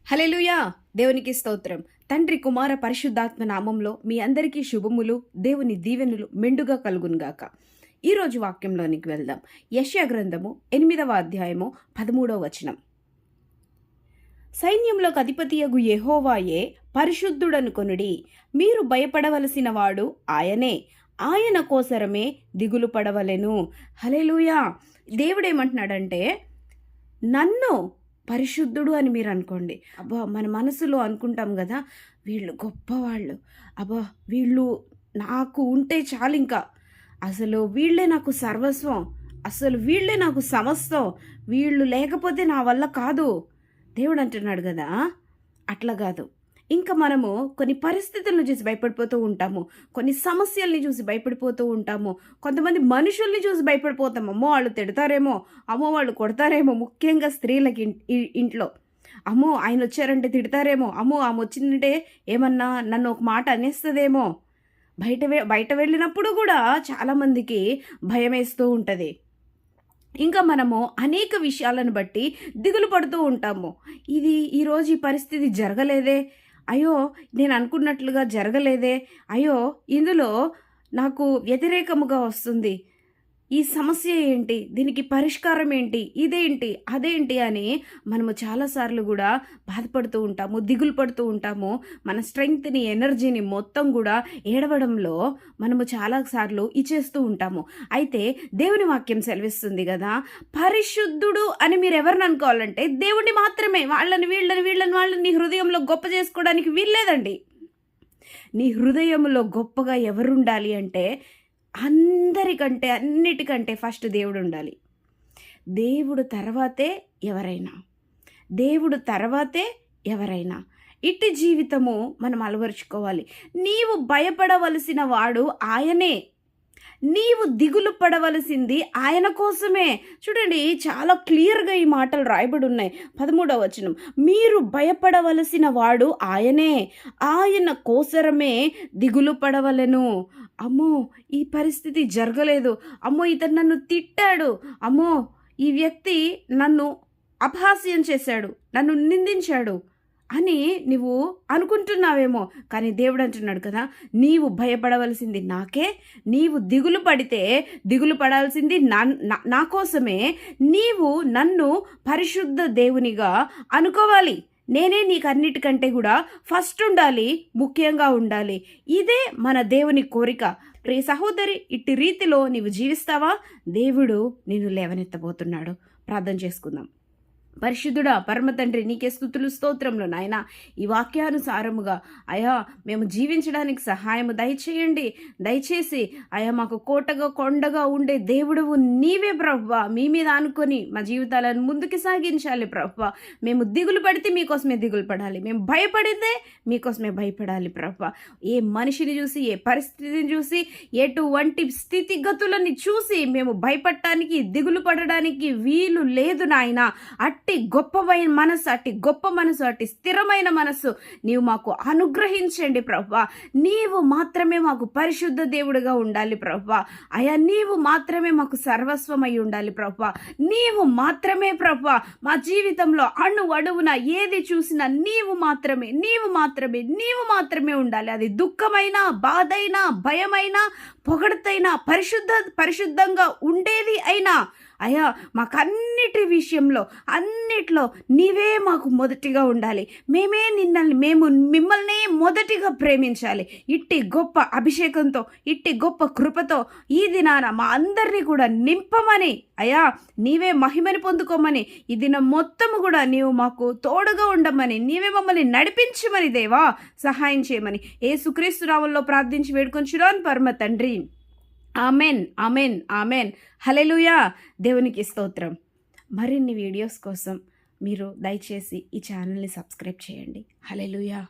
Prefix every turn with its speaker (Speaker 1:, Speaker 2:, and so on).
Speaker 1: హల్లెలూయా! దేవునికి స్తోత్రం. తండ్రి, కుమార, పరిశుద్ధాత్మ నామంలో మీ అందరికీ శుభములు, దేవుని దీవెనలు మెండుగా కలుగునుగాక. ఈరోజు వాక్యంలోనికి వెళ్దాం. యెషయా గ్రంథము 8వ అధ్యాయము 13వ వచనం. సైన్యములకు అధిపతియగు యెహోవాయే పరిశుద్ధుడనుకొనుడి. మీరు భయపడవలసిన వాడు ఆయనే. ఆయన కోసరమే దిగులు పడవలెను. హల్లెలూయా! దేవుడేమంటున్నాడంటే, నన్ను పరిశుద్ధుడు అని మీరు అనుకోండి. అబ్బా, మన మనసులో అనుకుంటాం కదా, వీళ్ళు గొప్పవాళ్ళు, అబ్బా వీళ్ళు నాకు ఉంటే చాలు, ఇంకా అసలు వీళ్ళే నాకు సర్వస్వం, అసలు వీళ్ళే నాకు సమస్తం, వీళ్ళు లేకపోతే నా వల్ల కాదు. దేవుడు అంటున్నాడు కదా, అట్లా కాదు. ఇంకా మనము కొన్ని పరిస్థితులను చూసి భయపడిపోతూ ఉంటాము, కొన్ని సమస్యల్ని చూసి భయపడిపోతూ ఉంటాము, కొంతమంది మనుషుల్ని చూసి భయపడిపోతాము. అమ్మో వాళ్ళు తిడతారేమో, అమ్మో వాళ్ళు కొడతారేమో, ముఖ్యంగా స్త్రీలకి ఇంట్లో అమ్మో ఆయన వచ్చారంటే తిడతారేమో, అమ్మో ఆమె వచ్చిందంటే ఏమన్నా నన్ను ఒక మాట అనేస్తుందేమో. బయట వెళ్ళినప్పుడు కూడా చాలామందికి భయం వేస్తూ ఉంటుంది. ఇంకా మనము అనేక విషయాలను బట్టి దిగులు పడుతూ ఉంటాము. ఈరోజు ఈ పరిస్థితి జరగలేదే, అయ్యో నేను అనుకున్నట్లుగా జరగలేదే, అయ్యో ఇందులో నాకు వ్యతిరేకముగా వస్తుంది, ఈ సమస్య ఏంటి, దీనికి పరిష్కారం ఏంటి, ఇదేంటి అదేంటి అని మనము చాలాసార్లు కూడా బాధపడుతూ ఉంటాము, దిగులు పడుతూ ఉంటాము. మన స్ట్రెంగ్త్ని, ఎనర్జీని మొత్తం కూడా ఏడవడంలో మనము చాలాసార్లు ఇచ్చేస్తూ ఉంటాము. అయితే దేవుని వాక్యం సెలవిస్తుంది కదా, పరిశుద్ధుడు అని మీరు ఎవరిని అనుకోవాలంటే దేవుడిని మాత్రమే. వాళ్ళని నీ హృదయంలో గొప్ప చేసుకోవడానికి వీల్లేదండి. నీ హృదయంలో గొప్పగా ఎవరుండాలి అంటే అందరికంటే అన్నిటికంటే ఫస్ట్ దేవుడు ఉండాలి. దేవుడు తర్వాతే ఎవరైనా ఇట్టి జీవితము మనం అలవరుచుకోవాలి. నీవు భయపడవలసిన వాడు ఆయనే, నీవు దిగులు పడవలసింది ఆయన కోసమే. చూడండి, చాలా క్లియర్గా ఈ మాటలు రాయబడి ఉన్నాయి. 13వ వచనం, మీరు భయపడవలసిన వాడు ఆయనే, ఆయన కోసరమే దిగులు పడవలెను. అమ్మో ఈ పరిస్థితి జరగలేదు, అమ్మో ఇతను నన్ను తిట్టాడు, అమ్మో ఈ వ్యక్తి నన్ను అపహాస్యం చేశాడు, నన్ను నిందించాడు అని నువ్వు అనుకుంటున్నావేమో. కానీ దేవుడు అంటున్నాడు కదా, నీవు భయపడవలసింది నాకే, నీవు దిగులు పడాల్సింది నా కోసమే. నీవు నన్ను పరిశుద్ధ దేవునిగా అనుకోవాలి. నేనే నీకు అన్నిటికంటే కూడా ఫస్ట్ ఉండాలి, ముఖ్యంగా ఉండాలి. ఇదే మన దేవుని కోరిక. ప్రియ సహోదరి, ఇట్టి రీతిలో నీవు జీవిస్తావా? దేవుడు నిన్ను లేవనెత్తబోతున్నాడు. ప్రార్థన చేసుకుందాం. పరిశుద్ధుడా, పరమ తండ్రి, నీకే స్తుతులు స్తోత్రములు నాయన. ఈ వాక్యానుసారముగా అయా మేము జీవించడానికి సహాయము దయచేయండి. దయచేసి అయా మాకు కోటగా కొండగా ఉండే దేవుడువు నీవే ప్రభువా. మీ మీద అనుకొని మా జీవితాలను ముందుకు సాగించాలి ప్రభువా. మేము దిగులు పడితే మీకోసమే దిగులు పడాలి, మేము భయపడితే మీకోసమే భయపడాలి ప్రభువా. ఏ మనిషిని చూసి, ఏ పరిస్థితిని చూసి, ఎటువంటి స్థితిగతులని చూసి మేము భయపడటానికి, దిగులు పడడానికి వీలు లేదు నాయన. అట్టి గొప్ప మనసు, అట్టి స్థిరమైన మనసు నీవు మాకు అనుగ్రహించండి ప్రభువా. నీవు మాత్రమే మాకు పరిశుద్ధ దేవుడిగా ఉండాలి ప్రభువా. అయా నీవు మాత్రమే మాకు సర్వస్వమై ఉండాలి ప్రభువా. నీవు మాత్రమే ప్రభువా మా జీవితంలో అణువణువున ఏది చూసినా నీవు మాత్రమే ఉండాలి. అది దుఃఖమైనా, బాధైనా, భయమైనా, పొగడతైనా, పరిశుద్ధంగా ఉండేది అయినా అయ్యా మాకన్నిటి విషయంలో, అన్నిట్లో నీవే మాకు మొదటిగా ఉండాలి. మేము మిమ్మల్ని మొదటిగా ప్రేమించాలి. ఇట్టి గొప్ప అభిషేకంతో, ఇట్టి గొప్ప కృపతో ఈ దినాన మా అందరినీ కూడా నింపమని అయ్యా, నీవే మహిమని పొందుకోమని, ఈ దినం మొత్తము కూడా నీవు మాకు తోడుగా ఉండమని, నీవే మమ్మల్ని నడిపించమని దేవా సహాయం చేయమని యేసుక్రీస్తు నామములో ప్రార్థించి వేడుకొంచున్నాను పరమ తండ్రి. Amen, amen, amen. హల్లెలూయా! దేవునికి స్తోత్రం. మరిన్ని వీడియోస్ కోసం మీరు దయచేసి ఈ ఛానల్ని సబ్స్క్రైబ్ చేయండి. హల్లెలూయా!